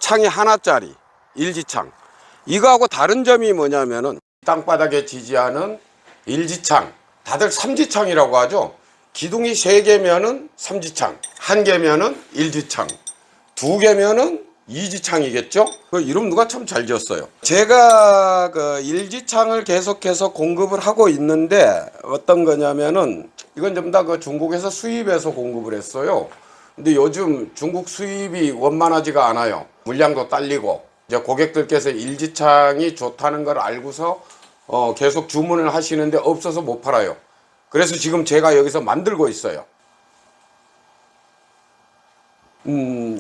창이 하나짜리 일지창, 이거하고 다른 점이 뭐냐면은 땅바닥에 지지하는 일지창, 다들 삼지창이라고 하죠. 기둥이 3개면은 삼지창, 1개면은 일지창, 2개면은 이지창이겠죠. 그 이름 누가 참 잘 지었어요. 제가 그 일지창을 계속해서 공급을 하고 있는데 어떤 거냐면은 이건 전부 다 그 중국에서 수입해서 공급을 했어요. 근데 요즘 중국 수입이 원만하지가 않아요. 물량도 딸리고 이제 고객들께서 일지창이 좋다는 걸 알고서 계속 주문을 하시는데 없어서 못 팔아요. 그래서 지금 제가 여기서 만들고 있어요.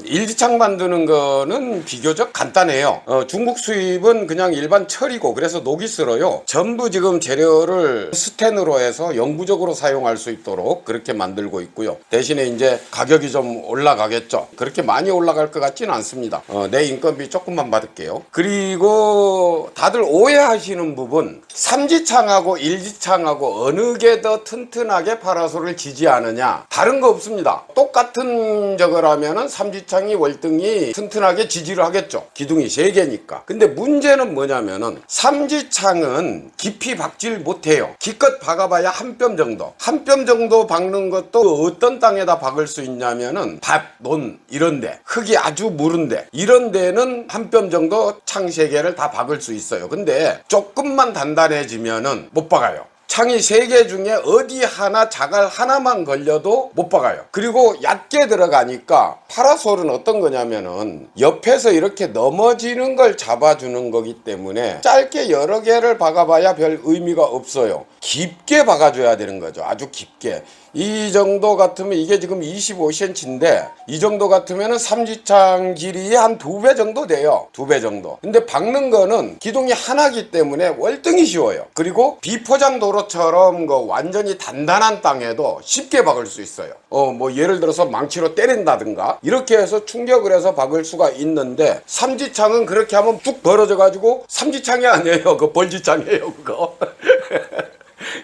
일지창 만드는 거는 비교적 간단해요. 중국 수입은 그냥 일반 철이고 그래서 녹이 슬어요. 전부 지금 재료를 스텐으로 해서 영구적으로 사용할 수 있도록 그렇게 만들고 있고요. 대신에 이제 가격이 좀 올라가겠죠. 그렇게 많이 올라갈 것 같지는 않습니다. 내 인건비 조금만 받을게요. 그리고 다들 오해하시는 부분, 삼지창하고 일지창하고 어느 게 더 튼튼하게 파라솔을 지지하느냐, 다른 거 없습니다. 똑같은 저거라면 삼지창이 월등히 튼튼하게 지지를 하겠죠. 기둥이 3개니까. 근데 문제는 뭐냐면은 삼지창은 깊이 박질 못해요. 기껏 박아봐야 한 뼘 정도. 한 뼘 정도 박는 것도 어떤 땅에다 박을 수 있냐면은 밭, 논 이런데, 흙이 아주 무른데 이런 데는 한 뼘 정도 창 3개를 다 박을 수 있어요. 근데 조금만 단단해지면은 못 박아요. 창이 3개 중에 어디 하나, 자갈 하나만 걸려도 못 박아요. 그리고 얕게 들어가니까 파라솔은 어떤 거냐면은 옆에서 이렇게 넘어지는 걸 잡아주는 거기 때문에 짧게 여러 개를 박아봐야 별 의미가 없어요. 깊게 박아줘야 되는 거죠. 아주 깊게. 이 정도 같으면 이게 지금 25cm인데 이 정도 같으면은 삼지창 길이 한 2배 정도 돼요. 2배 정도. 근데 박는 거는 기둥이 하나기 때문에 월등히 쉬워요. 그리고 비포장 도로처럼 그 완전히 단단한 땅에도 쉽게 박을 수 있어요. 뭐 예를 들어서 망치로 때린다든가 이렇게 해서 충격을 해서 박을 수가 있는데 삼지창은 그렇게 하면 뚝 벌어져 가지고 삼지창이 아니에요. 그 벌지창이에요, 그거.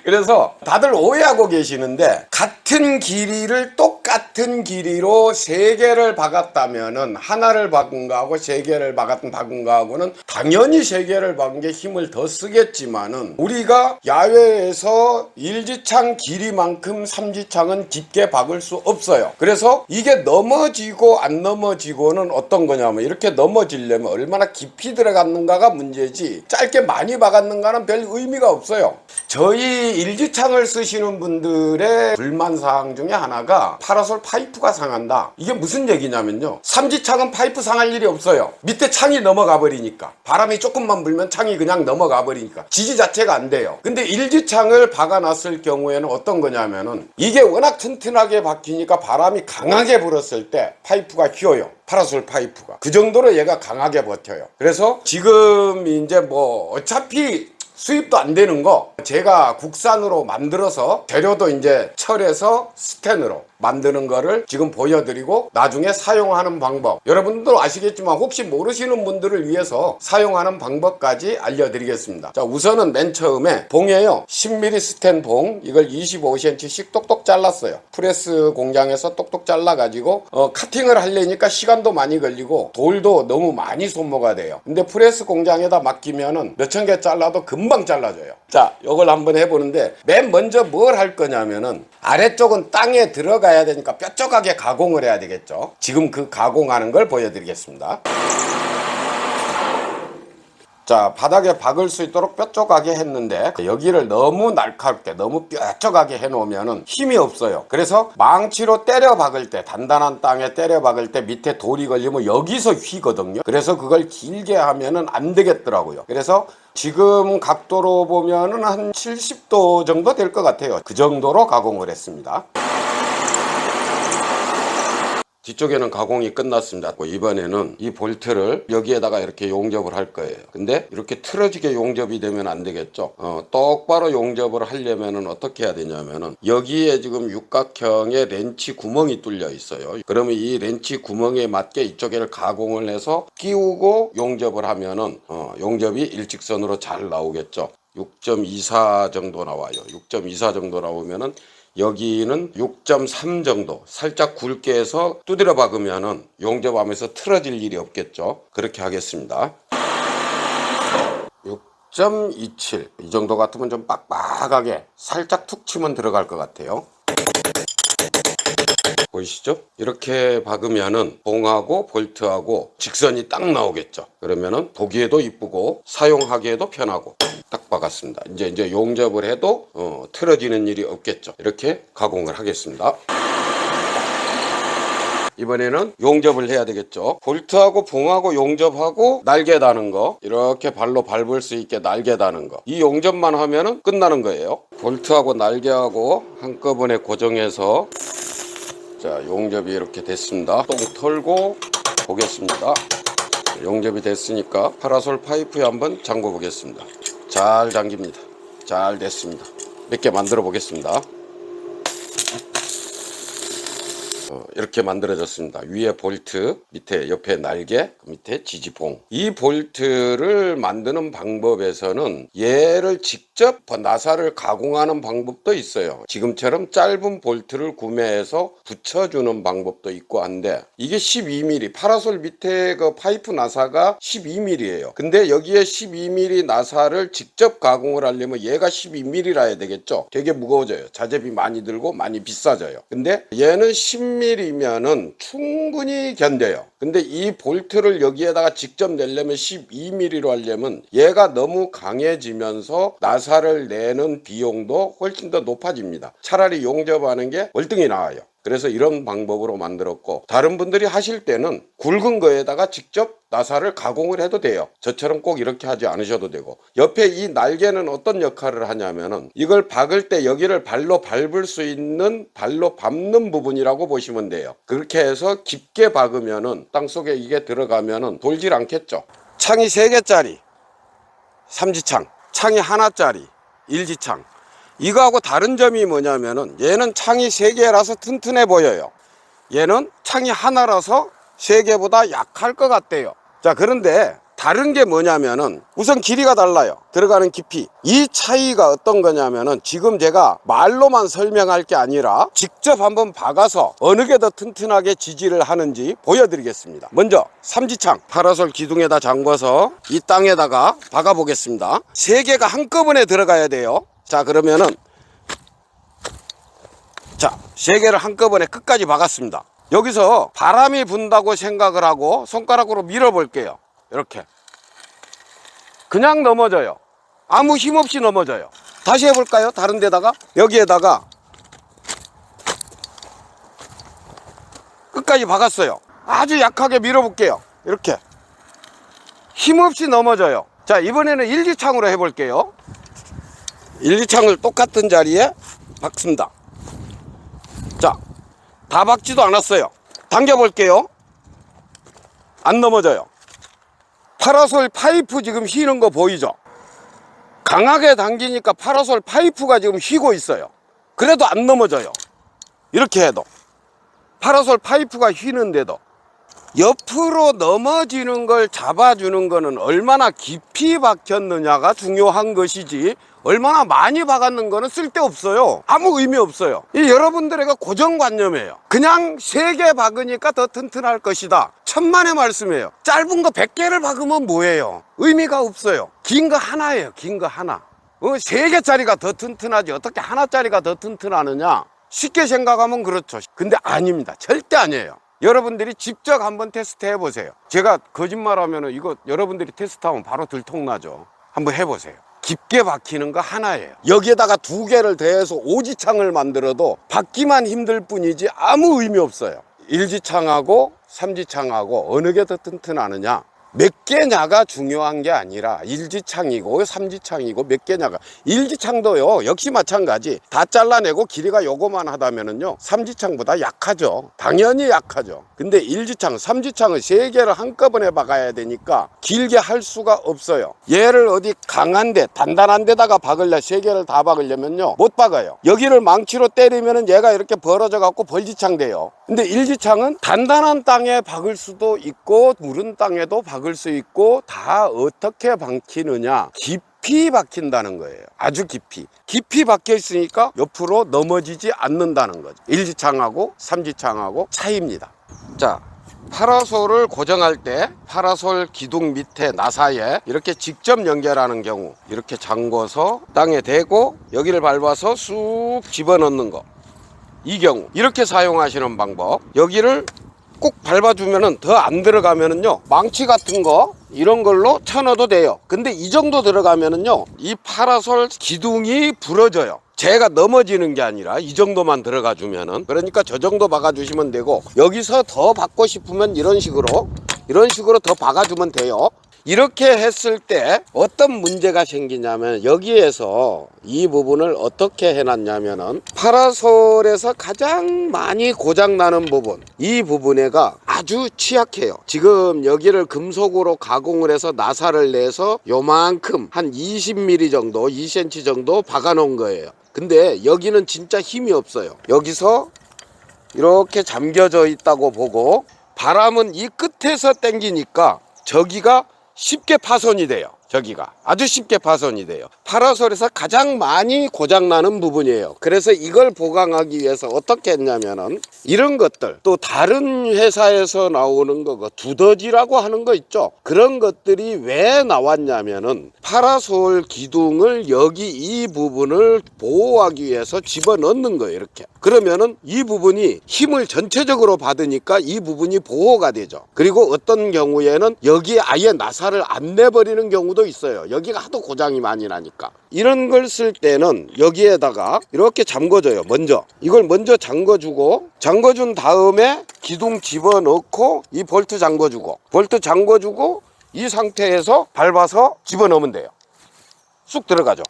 그래서 다들 오해하고 계시는데 같은 길이를 똑같은 길이로 3개를 박았다면은 하나를 박은 거하고 3개를 박은 거하고는 당연히 3개를 박은 게 힘을 더 쓰겠지만은 우리가 야외에서 일지창 길이만큼 삼지창은 깊게 박을 수 없어요. 그래서 이게 넘어지고 안 넘어지고는 어떤 거냐면 이렇게 넘어지려면 얼마나 깊이 들어갔는가가 문제지 짧게 많이 박았는가는 별 의미가 없어요. 저희 일지창을 쓰시는 분들의 불만사항 중에 하나가 파라솔 파이프가 상한다. 이게 무슨 얘기냐면요, 삼지창은 파이프 상할 일이 없어요. 밑에 창이 넘어가 버리니까, 바람이 조금만 불면 창이 그냥 넘어가 버리니까 지지 자체가 안 돼요. 근데 일지창을 박아놨을 경우에는 어떤 거냐면은 이게 워낙 튼튼하게 박히니까 바람이 강하게 불었을 때 파이프가 휘어요. 파라솔 파이프가 그 정도로 얘가 강하게 버텨요. 그래서 지금 이제 뭐 어차피 수입도 안 되는 거 제가 국산으로 만들어서 재료도 이제 철에서 스텐으로 만드는 거를 지금 보여드리고 나중에 사용하는 방법, 여러분들 아시겠지만 혹시 모르시는 분들을 위해서 사용하는 방법까지 알려드리겠습니다. 자, 우선은 맨 처음에 봉이에요. 10mm 스텐 봉, 이걸 25cm씩 똑똑 잘랐어요. 프레스 공장에서 똑똑 잘라가지고 카팅을 하려니까 시간도 많이 걸리고 돌도 너무 많이 소모가 돼요. 근데 프레스 공장에다 맡기면은 몇천 개 잘라도 금방 잘라져요. 자, 이걸 한번 해보는데 맨 먼저 뭘 할 거냐면은 아래쪽은 땅에 들어가야 되니까 뾰족하게 가공을 해야 되겠죠. 지금 그 가공하는 걸 보여드리겠습니다. 자, 바닥에 박을 수 있도록 뾰족하게 했는데 여기를 너무 날카롭게 너무 뾰족하게 해놓으면 힘이 없어요. 그래서 망치로 때려 박을 때, 단단한 땅에 때려 박을 때 밑에 돌이 걸리면 여기서 휘거든요. 그래서 그걸 길게 하면은 안 되겠더라고요. 그래서 지금 각도로 보면은 한 70도 정도 될 것 같아요. 그 정도로 가공을 했습니다. 뒤쪽에는 가공이 끝났습니다. 이번에는 이 볼트를 여기에다가 이렇게 용접을 할 거예요. 근데 이렇게 틀어지게 용접이 되면 안 되겠죠. 똑바로 용접을 하려면은 어떻게 해야 되냐면은 여기에 지금 육각형의 렌치 구멍이 뚫려 있어요. 그러면 이 렌치 구멍에 맞게 이쪽에를 가공을 해서 끼우고 용접을 하면은 용접이 일직선으로 잘 나오겠죠. 6.24 정도 나와요. 6.24 정도 나오면은 여기는 6.3 정도 살짝 굵게 해서 두드려 박으면은 용접하면서 틀어질 일이 없겠죠. 그렇게 하겠습니다. 6.27 이 정도 같으면 좀 빡빡하게 살짝 툭 치면 들어갈 것 같아요. 보이시죠? 이렇게 박으면은 봉하고 볼트하고 직선이 딱 나오겠죠. 그러면은 보기에도 이쁘고 사용하기에도 편하고 딱 박았습니다. 이제 용접을 해도 틀어지는 일이 없겠죠. 이렇게 가공을 하겠습니다. 이번에는 용접을 해야 되겠죠. 볼트하고 봉하고 용접하고 날개 다는 거, 이렇게 발로 밟을 수 있게 날개 다는 거, 이 용접만 하면은 끝나는 거예요. 볼트하고 날개하고 한꺼번에 고정해서, 자, 용접이 이렇게 됐습니다. 똥 털고 보겠습니다. 용접이 됐으니까 파라솔 파이프에 한번 잠궈 보겠습니다. 잘 잠깁니다. 잘 됐습니다. 몇 개 만들어 보겠습니다. 이렇게 만들어졌습니다. 위에 볼트, 밑에 옆에 날개, 밑에 지지봉. 이 볼트를 만드는 방법에서는 얘를 직접 나사를 가공하는 방법도 있어요. 지금처럼 짧은 볼트를 구매해서 붙여주는 방법도 있고 한데, 이게 12mm, 파라솔 밑에 그 파이프 나사가 12mm예요. 근데 여기에 12mm 나사를 직접 가공을 하려면 얘가 12mm라 해야 되겠죠. 되게 무거워져요. 자재비 많이 들고 많이 비싸져요. 근데 얘는 10mm면은 충분히 견뎌요. 근데 이 볼트를 여기에다가 직접 내려면 12mm로 하려면 얘가 너무 강해지면서 나사를 내는 비용도 훨씬 더 높아집니다. 차라리 용접하는 게 월등히 나아요. 그래서 이런 방법으로 만들었고, 다른 분들이 하실 때는 굵은 거에다가 직접 나사를 가공을 해도 돼요. 저처럼 꼭 이렇게 하지 않으셔도 되고, 옆에 이 날개는 어떤 역할을 하냐면은 이걸 박을 때 여기를 발로 밟을 수 있는 발로 밟는 부분이라고 보시면 돼요. 그렇게 해서 깊게 박으면은 땅속에 이게 들어가면은 돌질 않겠죠. 창이 3개짜리 삼지창, 창이 하나짜리 일지창. 이거하고 다른 점이 뭐냐면은 얘는 창이 3개라서 튼튼해 보여요. 얘는 창이 하나라서 3개보다 약할 것 같대요. 자, 그런데 다른 게 뭐냐면은 우선 길이가 달라요. 들어가는 깊이. 이 차이가 어떤 거냐면은 지금 제가 말로만 설명할 게 아니라 직접 한번 박아서 어느 게 더 튼튼하게 지지를 하는지 보여드리겠습니다. 먼저 삼지창 파라솔 기둥에다 잠궈서 이 땅에다가 박아 보겠습니다. 3개가 한꺼번에 들어가야 돼요. 자, 그러면은, 자, 3개를 한꺼번에 끝까지 박았습니다. 여기서 바람이 분다고 생각을 하고 손가락으로 밀어 볼게요. 이렇게 그냥 넘어져요. 아무 힘 없이 넘어져요. 다시 해볼까요? 다른 데다가 여기에다가 끝까지 박았어요. 아주 약하게 밀어 볼게요. 이렇게 힘 없이 넘어져요. 자, 이번에는 일지창으로 해볼게요. 일지창을 똑같은 자리에 박습니다. 자, 다 박지도 않았어요. 당겨 볼게요. 안 넘어져요. 파라솔 파이프 지금 휘는 거 보이죠? 강하게 당기니까 파라솔 파이프가 지금 휘고 있어요. 그래도 안 넘어져요. 이렇게 해도 파라솔 파이프가 휘는데도. 옆으로 넘어지는 걸 잡아주는 거는 얼마나 깊이 박혔느냐가 중요한 것이지, 얼마나 많이 박았는 거는 쓸데없어요. 아무 의미 없어요. 이 여러분들에게 고정관념이에요. 그냥 3개 박으니까 더 튼튼할 것이다. 천만의 말씀이에요. 짧은 거 100개를 박으면 뭐예요? 의미가 없어요. 긴 거 하나예요. 긴 거 하나. 3개짜리가 더 튼튼하지 어떻게 하나짜리가 더 튼튼하느냐? 쉽게 생각하면 그렇죠. 근데 아닙니다. 절대 아니에요. 여러분들이 직접 한번 테스트 해보세요. 제가 거짓말하면 이거 여러분들이 테스트하면 바로 들통나죠. 한번 해보세요. 깊게 박히는 거 하나예요. 여기에다가 2개를 더해서 오지창을 만들어도 박기만 힘들 뿐이지 아무 의미 없어요. 일지창하고 삼지창하고 어느 게 더 튼튼하느냐, 몇 개냐가 중요한 게 아니라 일지창이고 삼지창이고 몇 개냐가. 일지창도요 역시 마찬가지. 다 잘라내고 길이가 요거만 하다면은요 삼지창보다 약하죠. 당연히 약하죠. 근데 일지창, 삼지창은 3개를 한꺼번에 박아야 되니까 길게 할 수가 없어요. 얘를 어디 강한데 단단한 데다가 박으려 3개를 다 박으려면요 못 박아요. 여기를 망치로 때리면은 얘가 이렇게 벌어져 갖고 벌지창 돼요. 근데 일지창은 단단한 땅에 박을 수도 있고 무른 땅에도 박을 수 있고, 다 어떻게 박히느냐, 깊이 깊이 박힌다는 거예요. 아주 깊이 박혀 있으니까 옆으로 넘어지지 않는다는 거죠. 1지창하고 3지창하고 차이입니다. 자, 파라솔을 고정할 때 파라솔 기둥 밑에 나사에 이렇게 직접 연결하는 경우, 이렇게 잠궈서 땅에 대고 여기를 밟아서 쑥 집어넣는 거, 이 경우 이렇게 사용하시는 방법. 여기를 꼭 밟아주면은 더 안 들어가면은요, 망치 같은 거 이런 걸로 쳐넣어도 돼요. 근데 이 정도 들어가면은요, 이 파라솔 기둥이 부러져요. 제가 넘어지는 게 아니라 이 정도만 들어가 주면은, 그러니까 저 정도 박아 주시면 되고, 여기서 더 박고 싶으면 이런 식으로 더 박아 주면 돼요. 이렇게 했을 때 어떤 문제가 생기냐면, 여기에서 이 부분을 어떻게 해놨냐면은, 파라솔에서 가장 많이 고장나는 부분, 이 부분에가 아주 취약해요. 지금 여기를 금속으로 가공을 해서 나사를 내서 요만큼 한 20mm 정도, 2cm 정도 박아 놓은 거예요. 근데 여기는 진짜 힘이 없어요. 여기서 이렇게 잠겨져 있다고 보고, 바람은 이 끝에서 당기니까 저기가 쉽게 파손이 돼요. 저기가 아주 쉽게 파손이 돼요. 파라솔에서 가장 많이 고장나는 부분이에요. 그래서 이걸 보강하기 위해서 어떻게 했냐면은, 이런 것들, 또 다른 회사에서 나오는 거, 두더지라고 하는 거 있죠. 그런 것들이 왜 나왔냐면은, 파라솔 기둥을 여기 이 부분을 보호하기 위해서 집어넣는 거예요. 이렇게. 그러면은 이 부분이 힘을 전체적으로 받으니까 이 부분이 보호가 되죠. 그리고 어떤 경우에는 여기에 아예 나사를 안 내버리는 경우도 있어요. 여기가 하도 고장이 많이 나니까. 이런 걸 쓸 때는 여기에다가 이렇게 잠궈줘요. 이걸 먼저 잠궈준 다음에 기둥 집어넣고 이 볼트 잠궈주고 이 상태에서 밟아서 집어넣으면 돼요. 쑥 들어가죠.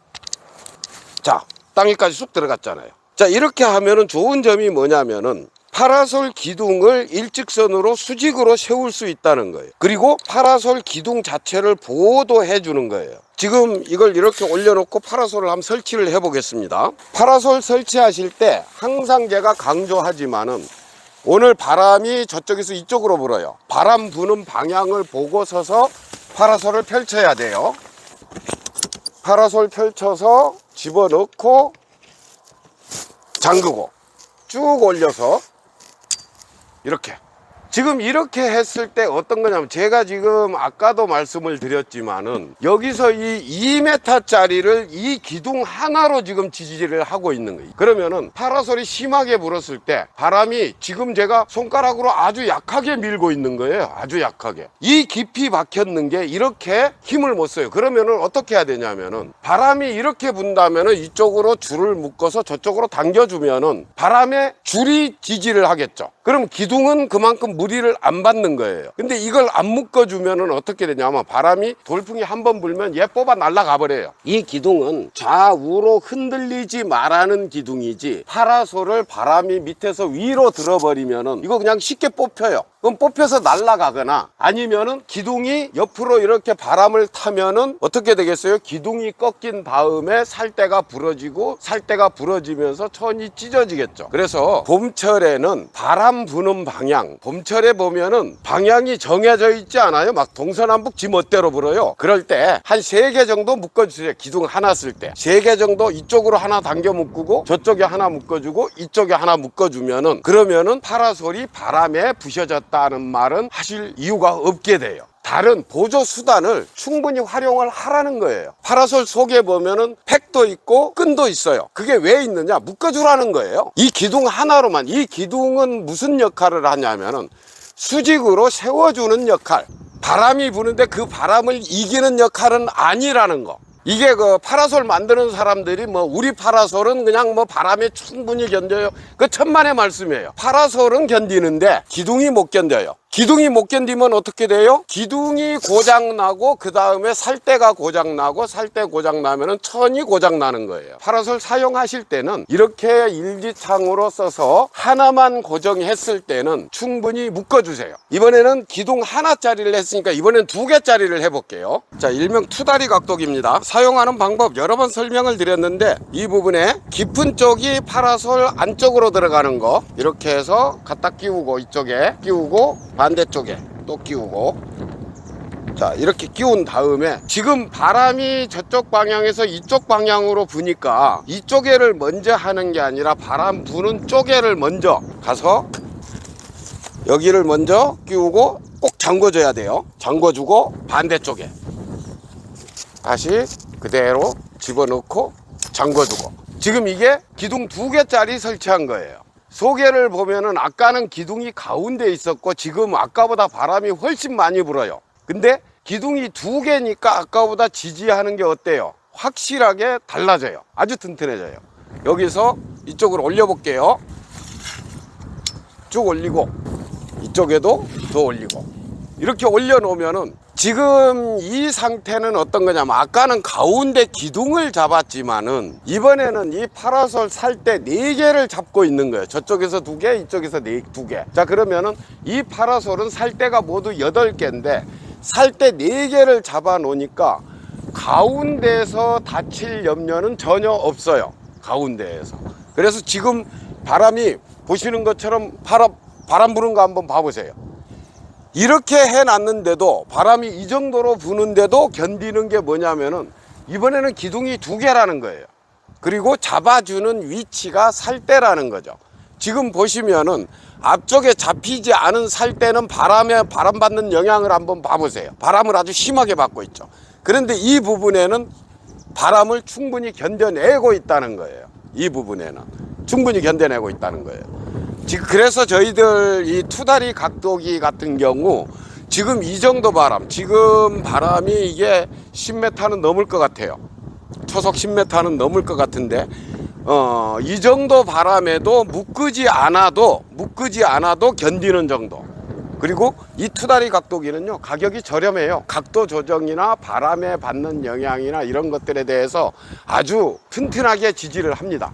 자, 땅에까지 쑥 들어갔잖아요. 자, 이렇게 하면은 좋은 점이 뭐냐면은, 파라솔 기둥을 일직선으로 수직으로 세울 수 있다는 거예요. 그리고 파라솔 기둥 자체를 보호도 해주는 거예요. 지금 이걸 이렇게 올려놓고 파라솔을 한번 설치를 해보겠습니다. 파라솔 설치하실 때 항상 제가 강조하지만은, 오늘 바람이 저쪽에서 이쪽으로 불어요. 바람 부는 방향을 보고 서서 파라솔을 펼쳐야 돼요. 파라솔 펼쳐서 집어넣고 잠그고 쭉 올려서 이렇게. 지금 이렇게 했을 때 어떤 거냐면, 제가 지금 아까도 말씀을 드렸지만은, 여기서 이 2m짜리를 이 기둥 하나로 지금 지지를 하고 있는 거예요. 그러면은 파라솔이 심하게 불었을 때 바람이, 지금 제가 손가락으로 아주 약하게 밀고 있는 거예요. 아주 약하게. 이 깊이 박혔는 게 이렇게 힘을 못 써요. 그러면은 어떻게 해야 되냐면은, 바람이 이렇게 분다면은 이쪽으로 줄을 묶어서 저쪽으로 당겨주면은 바람에 줄이 지지를 하겠죠. 그럼 기둥은 그만큼 무리를 안 받는 거예요. 근데 이걸 안 묶어주면은 어떻게 되냐면, 바람이 돌풍이 한번 불면 얘 뽑아 날아가 버려요. 이 기둥은 좌우로 흔들리지 말라는 기둥이지, 파라솔을 바람이 밑에서 위로 들어버리면은 이거 그냥 쉽게 뽑혀요. 그럼 뽑혀서 날아가거나, 아니면은 기둥이 옆으로 이렇게 바람을 타면은 어떻게 되겠어요? 기둥이 꺾인 다음에 살대가 부러지면서 천이 찢어지겠죠. 그래서 봄철에는 바람 부는 방향, 봄철에 보면은 방향이 정해져 있지 않아요? 막 동서남북 지 멋대로 불어요. 그럴 때 한 3개 정도 묶어주세요. 기둥 하나 쓸 때 3개 정도 이쪽으로 하나 당겨 묶고, 저쪽에 하나 묶어주고, 이쪽에 하나 묶어주면은, 그러면은 파라솔이 바람에 부셔졌다는 말은 하실 이유가 없게 돼요. 다른 보조 수단을 충분히 활용을 하라는 거예요. 파라솔 속에 보면은 팩도 있고 끈도 있어요. 그게 왜 있느냐? 묶어주라는 거예요. 이 기둥 하나로만. 이 기둥은 무슨 역할을 하냐면은, 수직으로 세워주는 역할. 바람이 부는데 그 바람을 이기는 역할은 아니라는 거. 이게 그 파라솔 만드는 사람들이 우리 파라솔은 그냥 바람에 충분히 견뎌요. 그 천만의 말씀이에요. 파라솔은 견디는데 기둥이 못 견뎌요. 기둥이 못 견디면 어떻게 돼요? 기둥이 고장나고, 그 다음에 살대가 고장나고, 살대 고장나면은 천이 고장나는 거예요. 파라솔 사용하실 때는 이렇게 일지창으로 써서 하나만 고정했을 때는 충분히 묶어주세요. 이번에는 기둥 하나짜리를 했으니까 이번엔 2개짜리를 해볼게요. 자, 일명 투다리 각도기입니다. 사용하는 방법 여러 번 설명을 드렸는데, 이 부분에 깊은 쪽이 파라솔 안쪽으로 들어가는 거 이렇게 해서 갖다 끼우고, 이쪽에 끼우고, 반대쪽에 또 끼우고. 자, 자, 이렇게 끼운 다음에 지금 바람이 저쪽 방향에서 이쪽 방향으로 부니까 이쪽에를 먼저 하는 게 아니라 바람 부는 쪽에를 먼저 가서 여기를 먼저 끼우고 꼭 잠궈줘야 돼요. 잠궈주고 반대쪽에 다시 그대로 집어넣고 잠궈주고. 지금 이게 기둥 2개짜리 설치한 거예요. 소개를 보면은 아까는 기둥이 가운데 있었고 지금 아까보다 바람이 훨씬 많이 불어요. 근데 기둥이 2개니까 아까보다 지지하는 게 어때요? 확실하게 달라져요. 아주 튼튼해져요. 여기서 이쪽으로 올려 볼게요. 쭉 올리고 이쪽에도 더 올리고 이렇게 올려 놓으면은 지금 이 상태는 어떤 거냐면 아까는 가운데 기둥을 잡았지만은 이번에는 이 파라솔 살대 4개를 잡고 있는 거예요. 저쪽에서 2개, 이쪽에서 2개. 자, 그러면은 이 파라솔은 살대가 모두 8개인데 살대 4개를 잡아 놓으니까 가운데에서 다칠 염려는 전혀 없어요. 가운데에서. 그래서 지금 바람이 보시는 것처럼 바람 부는 거 한번 봐보세요. 이렇게 해놨는데도 바람이 이 정도로 부는데도 견디는 게 뭐냐면은 이번에는 기둥이 2개라는 거예요. 그리고 잡아주는 위치가 살대라는 거죠. 지금 보시면은 앞쪽에 잡히지 않은 살대는 바람 받는 영향을 한번 봐보세요. 바람을 아주 심하게 받고 있죠. 그런데 이 부분에는 바람을 충분히 견뎌내고 있다는 거예요. 이 부분에는 충분히 견뎌내고 있다는 거예요. 지금 그래서 저희들 이 투다리 각도기 같은 경우 지금 이 정도 바람, 지금 바람이 이게 10m는 넘을 것 같아요. 초속 10m는 넘을 것 같은데 이 정도 바람에도 묶지 않아도 견디는 정도. 그리고 이 투다리 각도기는요, 가격이 저렴해요. 각도 조정이나 바람에 받는 영향이나 이런 것들에 대해서 아주 튼튼하게 지지를 합니다.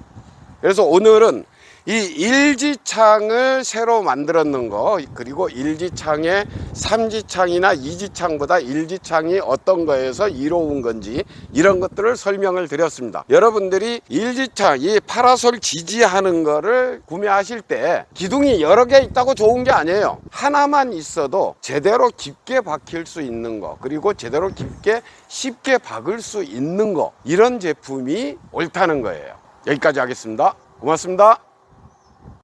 그래서 오늘은 이 일지창을 새로 만들었는 거, 그리고 일지창의 3지창이나 2지창보다 일지창이 어떤 거에서 이로운 건지 이런 것들을 설명을 드렸습니다. 여러분들이 일지창, 이 파라솔 지지하는 거를 구매하실 때 기둥이 여러 개 있다고 좋은 게 아니에요. 하나만 있어도 제대로 깊게 박힐 수 있는 거, 그리고 제대로 깊게 쉽게 박을 수 있는 거, 이런 제품이 옳다는 거예요. 여기까지 하겠습니다. 고맙습니다.